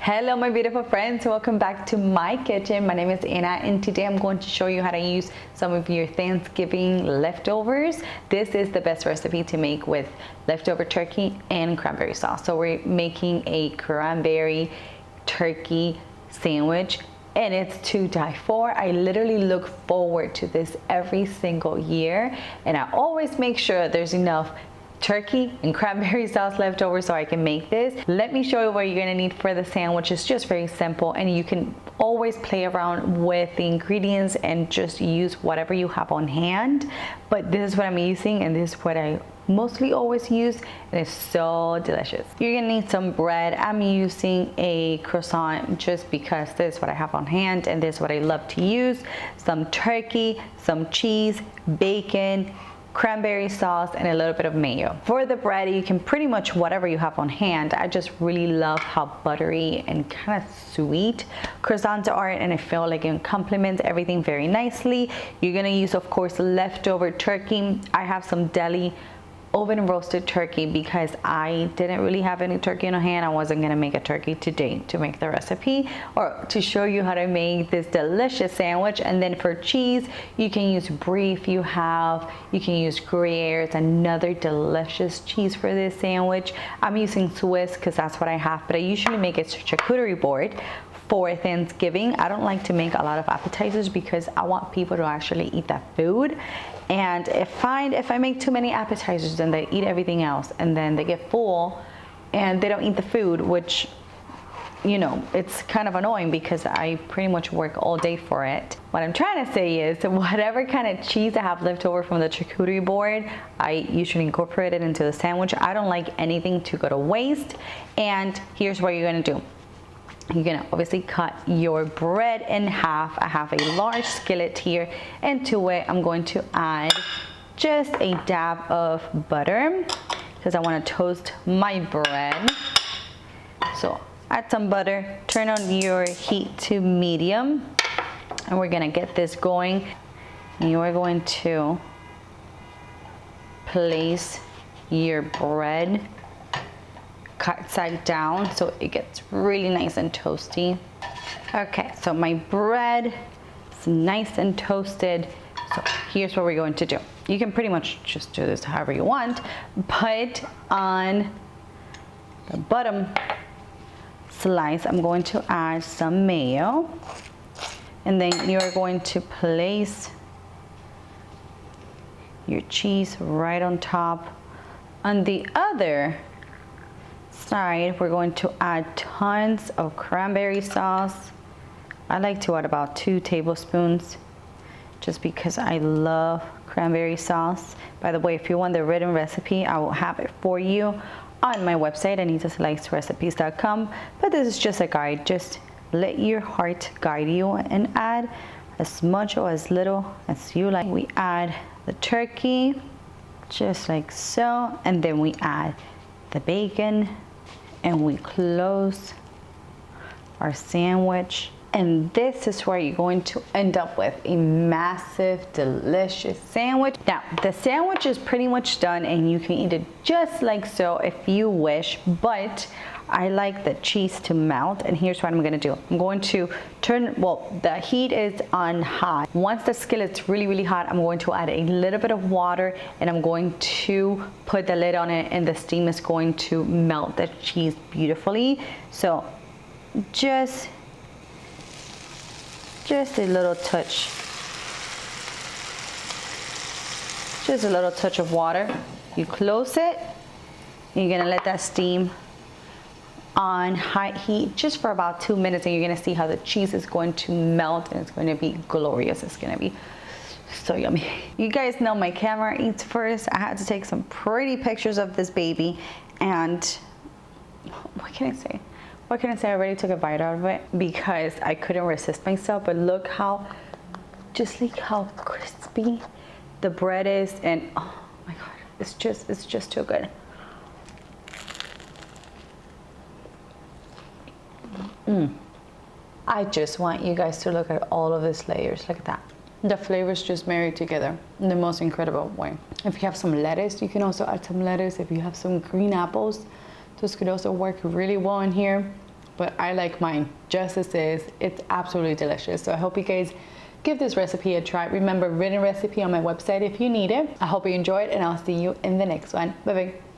Hello my beautiful friends, welcome back to my kitchen. My name is Anna and today I'm going to show you how to use some of your Thanksgiving leftovers. This is the best recipe to make with leftover turkey and cranberry sauce. So we're making a cranberry turkey sandwich and it's to die for. I literally look forward to this every single year and I always make sure there's enough turkey and cranberry sauce left over so I can make this. Let me show you what you're gonna need for the sandwich. It's just very simple and you can always play around with the ingredients and just use whatever you have on hand. But this is what I'm using and this is what I mostly always use and it's so delicious. You're gonna need some bread. I'm using a croissant just because this is what I have on hand and this is what I love to use. Some turkey, some cheese, bacon, cranberry sauce, and a little bit of mayo. For the bread, you can pretty much whatever you have on hand. I just really love how buttery and kind of sweet croissants are, and I feel like it complements everything very nicely. You're gonna use, of course, leftover turkey. I have some deli oven roasted turkey because I didn't really have any turkey on hand. I wasn't gonna make a turkey today to make the recipe or to show you how to make this delicious sandwich. And then for cheese, you can use brie if you have. You can use Gruyere. It's another delicious cheese for this sandwich. I'm using Swiss because that's what I have, but I usually make a charcuterie board for Thanksgiving. I don't like to make a lot of appetizers because I want people to actually eat that food. And if I make too many appetizers, then they eat everything else and then they get full and they don't eat the food, which, you know, it's kind of annoying because I pretty much work all day for it. What I'm trying to say is whatever kind of cheese I have left over from the charcuterie board, I usually incorporate it into the sandwich. I don't like anything to go to waste. And here's what you're gonna do. You're gonna obviously cut your bread in half. I have a large skillet here, and to it I'm going to add just a dab of butter because I want to toast my bread. So add some butter, turn on your heat to medium, and we're gonna get this going. And you are going to place your bread cut side down so it gets really nice and toasty. Okay, so my bread is nice and toasted. So here's what we're going to do. You can pretty much just do this however you want, but on the bottom slice, I'm going to add some mayo, and then you're going to place your cheese right on top. On the other side, we're going to add tons of cranberry sauce. I like to add about 2 tablespoons just because I love cranberry sauce. By the way, if you want the written recipe, I will have it for you on my website, anitaslikesrecipes.com. But this is just a guide. Just let your heart guide you and add as much or as little as you like. We add the turkey just like so, and then we add the bacon, and we close our sandwich. And this is where you're going to end up with a massive, delicious sandwich. Now, the sandwich is pretty much done and you can eat it just like so if you wish, but I like the cheese to melt, and here's what I'm gonna do. I'm going to turn, well, the heat is on high. Once the skillet's really, really hot, I'm going to add a little bit of water and I'm going to put the lid on it, and the steam is going to melt the cheese beautifully. So just a little touch. Just a little touch of water. You close it, and you're gonna let that steam on high heat just for about 2 minutes, and you're gonna see how the cheese is going to melt and it's going to be glorious. It's gonna be so yummy. You guys know my camera eats first. I had to take some pretty pictures of this baby, and what can I say? What can I say? I already took a bite out of it because I couldn't resist myself, but look how, just like how crispy the bread is, and oh my God, it's just too good. I just want you guys to look at all of these layers. Look at that. The flavors just marry together in the most incredible way. If you have some lettuce, you can also add some lettuce. If you have some green apples, those could also work really well in here. but I like mine just as is. It's absolutely delicious. So I hope you guys give this recipe a try. Remember, written recipe on my website if you need it. I hope you enjoyed, and I'll see you in the next one. Bye bye.